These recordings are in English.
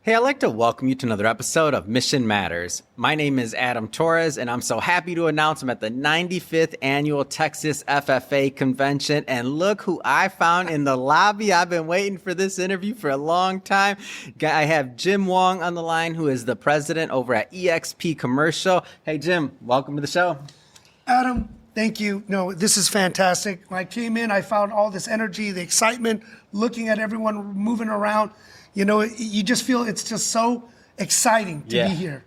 Hey, I'd like to welcome you to another episode of Mission Matters. My name is Adam Torres, and I'm so happy to announce I'm at the 95th Annual Texas FFA Convention. And look who I found in the lobby. I've been waiting for this interview for a long time. I have Jim Wong on the line, who is the president over at EXP Commercial. Hey, Jim, welcome to the show. Adam, thank you. No, this is fantastic. When I came in, I found all this energy, the excitement, looking at everyone moving around. You know, you just feel it's just so exciting to be here.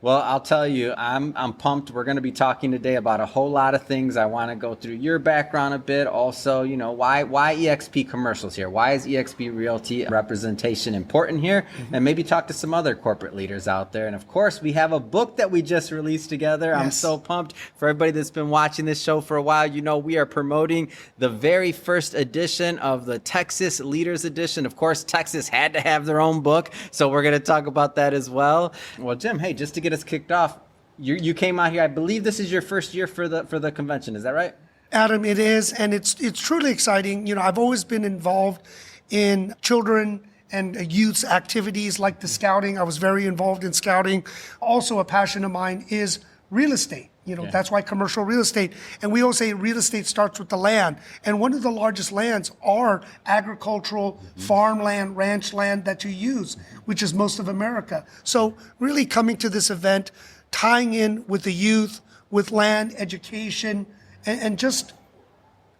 Well, I'll tell you, I'm pumped. We're going to be talking today about a whole lot of things. I want to go through your background a bit. Also, you know, why EXP Commercials here? Why is EXP Realty representation important here? And maybe talk to some other corporate leaders out there. And of course, we have a book that we just released together. Yes. I'm so pumped. For everybody that's been watching this show for a while, you know, we are promoting the very first edition of the Texas Leaders Edition. Of course, Texas had to have their own book, so we're going to talk about that as well. Well, Jim, hey, just to get us kicked off, you came out here. I believe this is your first year for the convention. Is that right? Adam, it is, and it's truly exciting. You know, I've always been involved in children and youth's activities like the scouting. I was very involved in scouting. Also, a passion of mine is real estate. You know, that's why commercial real estate. And we always say real estate starts with the land. And one of the largest lands are agricultural, farmland, ranch land that you use, which is most of America. So really coming to this event, tying in with the youth, with land, education, and just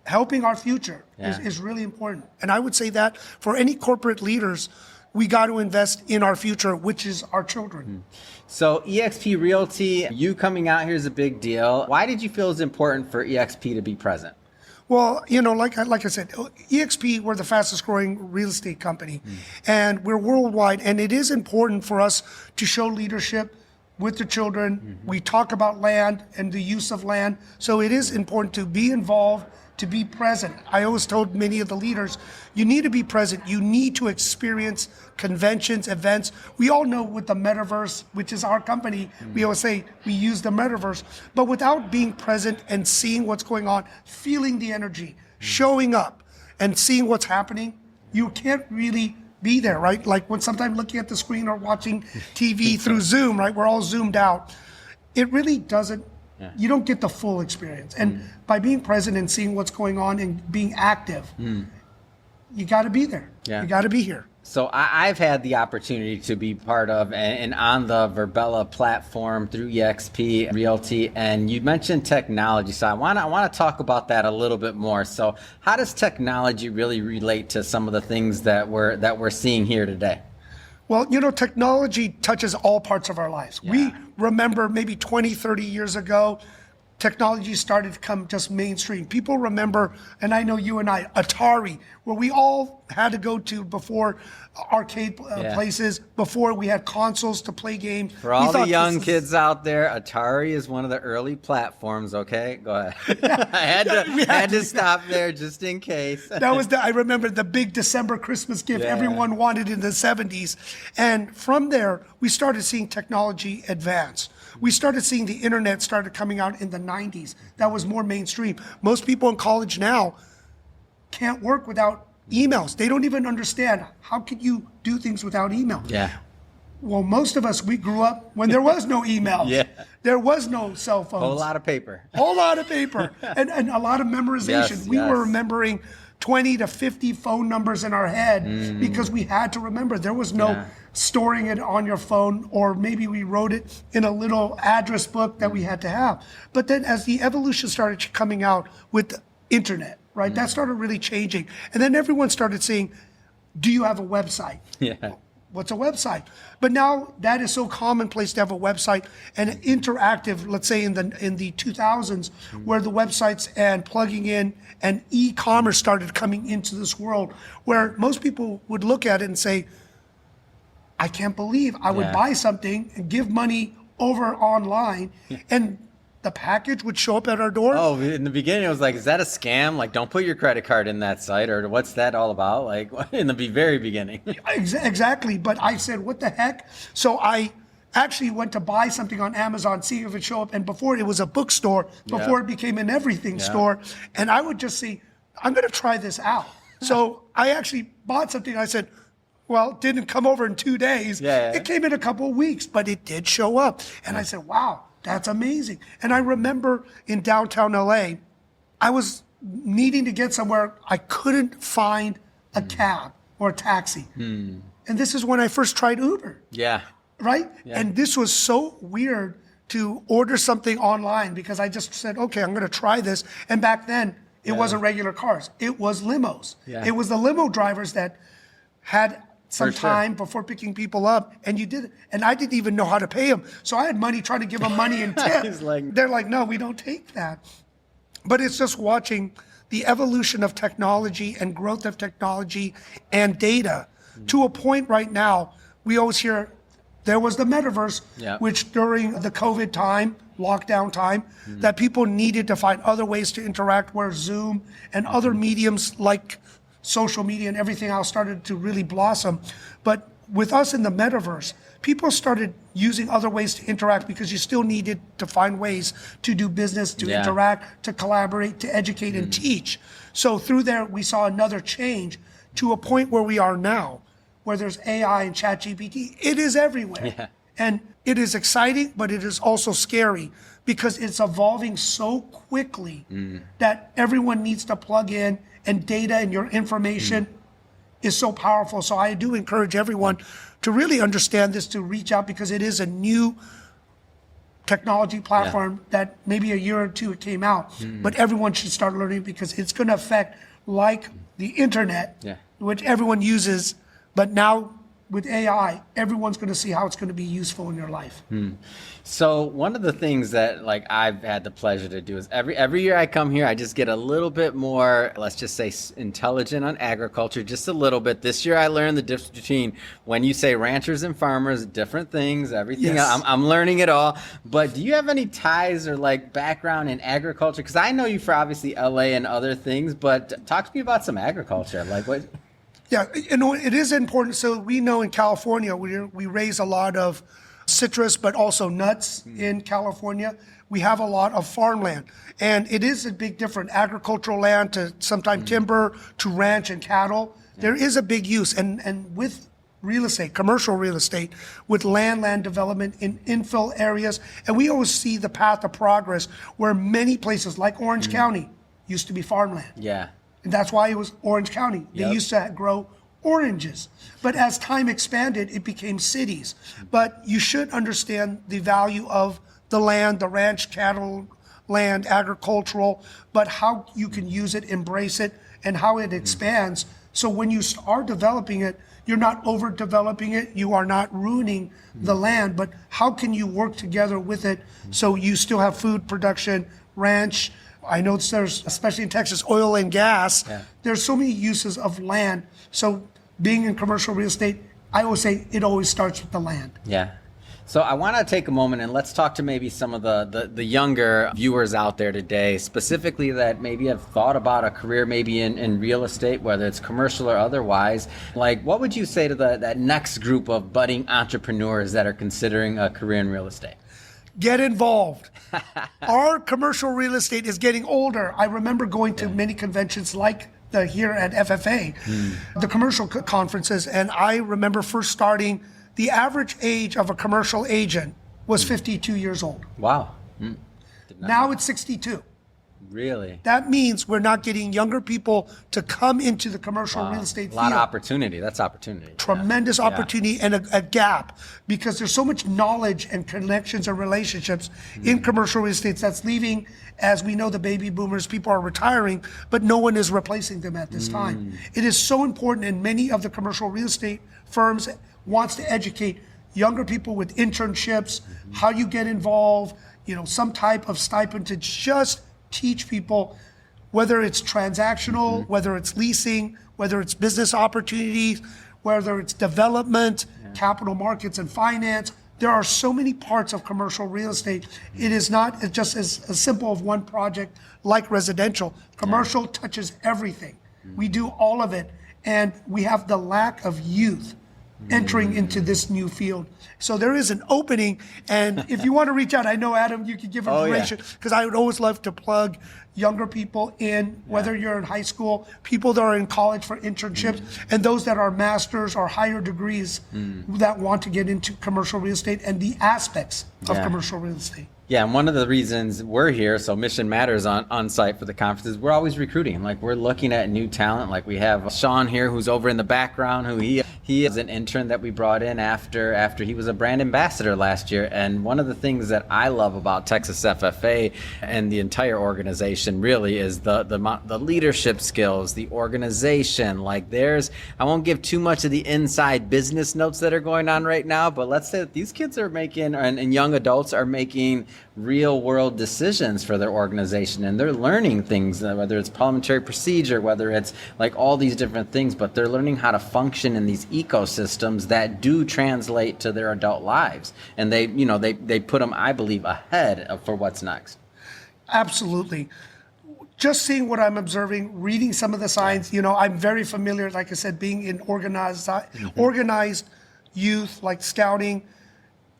helping our future is really important. And I would say that for any corporate leaders, we got to invest in our future, which is our children. So EXP Realty, you coming out here is a big deal. Why did you feel it was important for EXP to be present? Well, you know, like I said, EXP, we're the fastest growing real estate company, and we're worldwide. And it is important for us to show leadership with the children. We talk about land and the use of land. So it is important to be involved, to be present. I always told many of the leaders, you need to be present. You need to experience conventions, events. We all know with the metaverse, which is our company, we always say we use the metaverse, but without being present and seeing what's going on, feeling the energy, showing up and seeing what's happening, you can't really be there, right? Like when sometimes looking at the screen or watching TV through Zoom, right? We're all zoomed out. It really doesn't, you don't get the full experience. And by being present and seeing what's going on and being active, you got to be there. You got to be here. So I've had the opportunity to be part of and on the Verbella platform through EXP Realty, and you mentioned technology. So I want to talk about that a little bit more. So how does technology really relate to some of the things that we're seeing here today? Well, you know, technology touches all parts of our lives. We remember maybe 20, 30 years ago, technology started to come just mainstream. People remember, and I know you and I, Atari, where we all had to go to before arcade places, before we had consoles to play games. For all the young kids out there, Atari is one of the early platforms, okay? Go ahead. I had to stop there just in case. That was I remember the big December Christmas gift everyone wanted in the 70s. And from there, we started seeing technology advance. We started seeing the internet started coming out in the 90s. That was more mainstream. Most people in college now can't work without emails. They don't even understand how could you do things without email. Well, most of us, we grew up when there was no emails. There was no cell phones. Whole lot of paper. Whole lot of paper. and a lot of memorization. We were remembering 20 to 50 phone numbers in our head because we had to remember. There was no storing it on your phone, or maybe we wrote it in a little address book that we had to have. But then as the evolution started coming out with the internet, right, that started really changing. And then everyone started saying, do you have a website? What's a website? But now that is so commonplace to have a website and interactive, let's say in the 2000s, where the websites and plugging in and e-commerce started coming into this world, where most people would look at it and say, I can't believe I would buy something and give money over online and the package would show up at our door. Oh, in the beginning it was like, is that a scam? Like, don't put your credit card in that site, or what's that all about? Like in the very beginning. Exactly. But I said, what the heck? So I actually went to buy something on Amazon, see if it showed up. And before it was a bookstore, before it became an everything store. And I would just say, I'm going to try this out. So I actually bought something. I said, well, it didn't come over in 2 days. Yeah. It came in a couple of weeks, but it did show up. And I said, wow, that's amazing. And I remember in downtown LA, I was needing to get somewhere. I couldn't find a cab or a taxi. And this is when I first tried Uber. Yeah. Right? Yeah. And this was so weird to order something online because I just said, okay, I'm going to try this. And back then, it wasn't regular cars. It was limos. Yeah. It was the limo drivers that had some For sure. time before picking people up, and you did it. And I didn't even know how to pay them. So I had money trying to give them money and tip. He's like- They're like, no, we don't take that. But it's just watching the evolution of technology and growth of technology and data to a point right now. We always hear there was the metaverse, Yeah. which during the COVID time, lockdown time, that people needed to find other ways to interact, where Zoom and other mediums like social media and everything else started to really blossom. But with us in the metaverse, people started using other ways to interact because you still needed to find ways to do business, to Yeah. interact, to collaborate, to educate and teach. So through there, we saw another change to a point where we are now, where there's AI and ChatGPT. It is everywhere. Yeah. And it is exciting, but it is also scary because it's evolving so quickly that everyone needs to plug in, and data and your information is so powerful. So I do encourage everyone to really understand this, to reach out, because it is a new technology platform that maybe a year or two it came out, but everyone should start learning because it's going to affect, like the internet, Yeah. which everyone uses, but now with AI, everyone's going to see how it's going to be useful in your life. So one of the things that like I've had the pleasure to do is every year I come here, I just get a little bit more, let's just say, intelligent on agriculture, just a little bit. This year I learned the difference between when you say ranchers and farmers, different things, everything. Yes. I'm learning it all. But do you have any ties or like background in agriculture? Because I know you for obviously LA and other things, but talk to me about some agriculture. Like what? Yeah, you know, it is important. So we know in California, we raise a lot of citrus, but also nuts in California. We have a lot of farmland. And it is a big difference, agricultural land to sometimes timber, to ranch and cattle. There is a big use. And with real estate, commercial real estate, with land development in infill areas. And we always see the path of progress where many places like Orange County used to be farmland. Yeah. And that's why it was Orange County. They Yep. used to grow oranges. But as time expanded, it became cities. But you should understand the value of the land, the ranch, cattle, land, agricultural, but how you can use it, embrace it, and how it expands. So when you are developing it, you're not overdeveloping it, you are not ruining the land, but how can you work together with it so you still have food production, ranch. I know there's, especially in Texas, oil and gas. Yeah. There's so many uses of land. So being in commercial real estate, I always say it always starts with the land. Yeah. So I want to take a moment and let's talk to maybe some of the younger viewers out there today, specifically that maybe have thought about a career maybe in real estate, whether it's commercial or otherwise. Like, what would you say to that next group of budding entrepreneurs that are considering a career in real estate? Get involved. Our commercial real estate is getting older. I remember going to many conventions like the here at FFA, the commercial conferences, and I remember first starting. The average age of a commercial agent was 52 years old. Wow. Did not Now know. it's 62. Really? That means we're not getting younger people to come into the commercial real estate A lot field. of opportunity. That's opportunity. Tremendous opportunity and a gap, because there's so much knowledge and connections and relationships in commercial real estate that's leaving. As we know, the baby boomers, people are retiring, but no one is replacing them at this time. It is so important, and many of the commercial real estate firms wants to educate younger people with internships, how you get involved, some type of stipend to just teach people, whether it's transactional, whether it's leasing, whether it's business opportunities, whether it's development, capital markets and finance. There are so many parts of commercial real estate. It is not just as simple of one project like residential. Commercial touches everything. We do all of it. And we have the lack of youth entering into this new field. So there is an opening, and if you want to reach out, I know, Adam, you could give information, because I would always love to plug younger people in, whether you're in high school, people that are in college for internships, and those that are masters or higher degrees that want to get into commercial real estate and the aspects of commercial real estate. Yeah, and one of the reasons we're here, so Mission Matters on site for the conference, is we're always recruiting. Like, we're looking at new talent. Like, we have Sean here, who's over in the background, who he is an intern that we brought in after he was a brand ambassador last year. And one of the things that I love about Texas FFA and the entire organization really is the leadership skills, the organization. Like, I won't give too much of the inside business notes that are going on right now, but let's say that these kids are making, and young adults are making real world decisions for their organization, and they're learning things, whether it's parliamentary procedure, whether it's like all these different things, but they're learning how to function in these ecosystems that do translate to their adult lives, and they put them, I believe, ahead for what's next. Absolutely. Just seeing what I'm observing, reading some of the signs, I'm very familiar, like I said, being in organized youth, like scouting,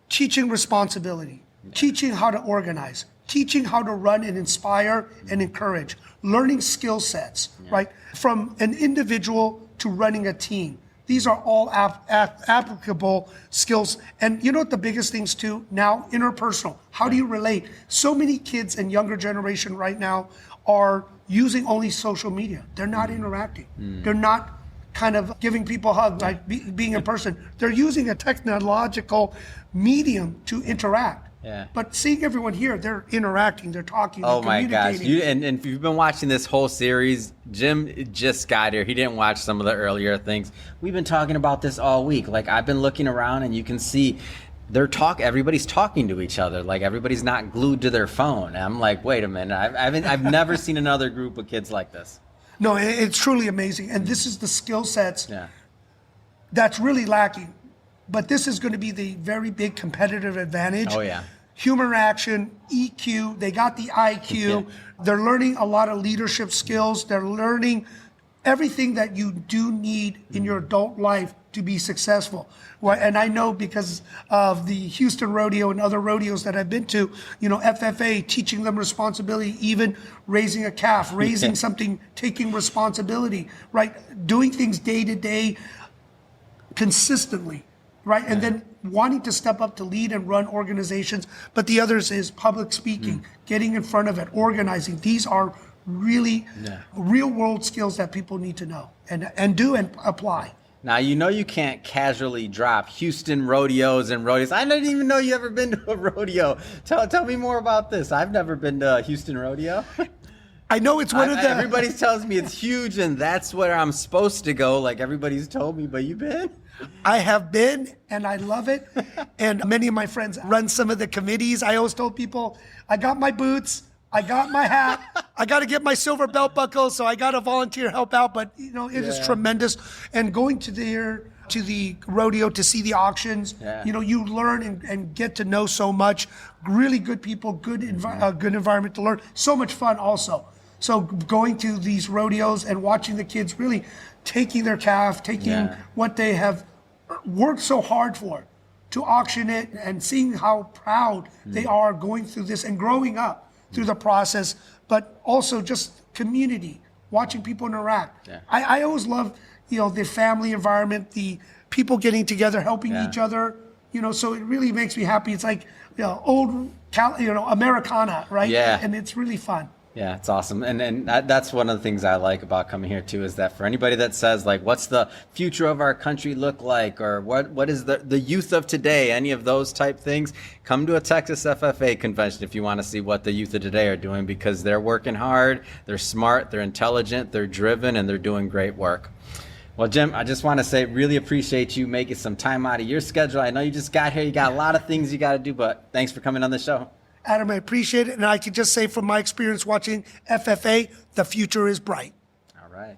teaching responsibility, teaching how to organize, teaching how to run and inspire and encourage, learning skill sets, right? From an individual to running a team. These are all applicable skills. And you know what the biggest things too? Now, interpersonal. How do you relate? So many kids and younger generation right now are using only social media. They're not interacting. They're not kind of giving people hugs, like being in person. They're using a technological medium to interact. Yeah. But seeing everyone here, they're interacting, they're talking, they're oh my gosh. communicating. And if you've been watching this whole series, Jim just got here. He didn't watch some of the earlier things. We've been talking about this all week. Like, I've been looking around, and you can see everybody's talking to each other. Like, everybody's not glued to their phone. And I'm like, wait a minute. I've never seen another group of kids like this. No, it's truly amazing. And this is the skill sets that's really lacking. But this is going to be the very big competitive advantage. Oh, yeah. Human interaction, EQ, they got the IQ. They're learning a lot of leadership skills. They're learning everything that you do need in your adult life to be successful. Well, and I know because of the Houston rodeo and other rodeos that I've been to, FFA, teaching them responsibility, even raising a calf, raising something, taking responsibility, right? Doing things day to day consistently. Right. And then wanting to step up to lead and run organizations. But the others is public speaking, getting in front of it, organizing. These are really real world skills that people need to know and do and apply. Now, you can't casually drop Houston rodeos and rodeos. I didn't even know you ever been to a rodeo. Tell me more about this. I've never been to a Houston rodeo. I know it's one of the... Everybody tells me it's huge and that's where I'm supposed to go. Like, everybody's told me, but you've been? I have been, and I love it. And many of my friends run some of the committees. I always told people, I got my boots, I got my hat, I got to get my silver belt buckle, so I got to volunteer, help out. But, it is tremendous. And going to the rodeo to see the auctions, you learn and get to know so much. Really good people, good environment to learn. So much fun also. So going to these rodeos and watching the kids really taking their calf, taking what they have worked so hard for, to auction it, and seeing how proud they are going through this and growing up through the process, but also just community, watching people interact. I always love, the family environment, the people getting together, helping each other, so it really makes me happy. It's like, old, Americana, right? Yeah. And it's really fun. Yeah, it's awesome. And that's one of the things I like about coming here too, is that for anybody that says, like, what's the future of our country look like, or what is the youth of today, any of those type things, come to a Texas FFA convention if you want to see what the youth of today are doing, because they're working hard, they're smart, they're intelligent, they're driven, and they're doing great work. Well, Jim, I just want to say, really appreciate you making some time out of your schedule. I know you just got here, you got a lot of things you got to do, but thanks for coming on the show. Adam, I appreciate it. And I can just say from my experience watching FFA, the future is bright. All right.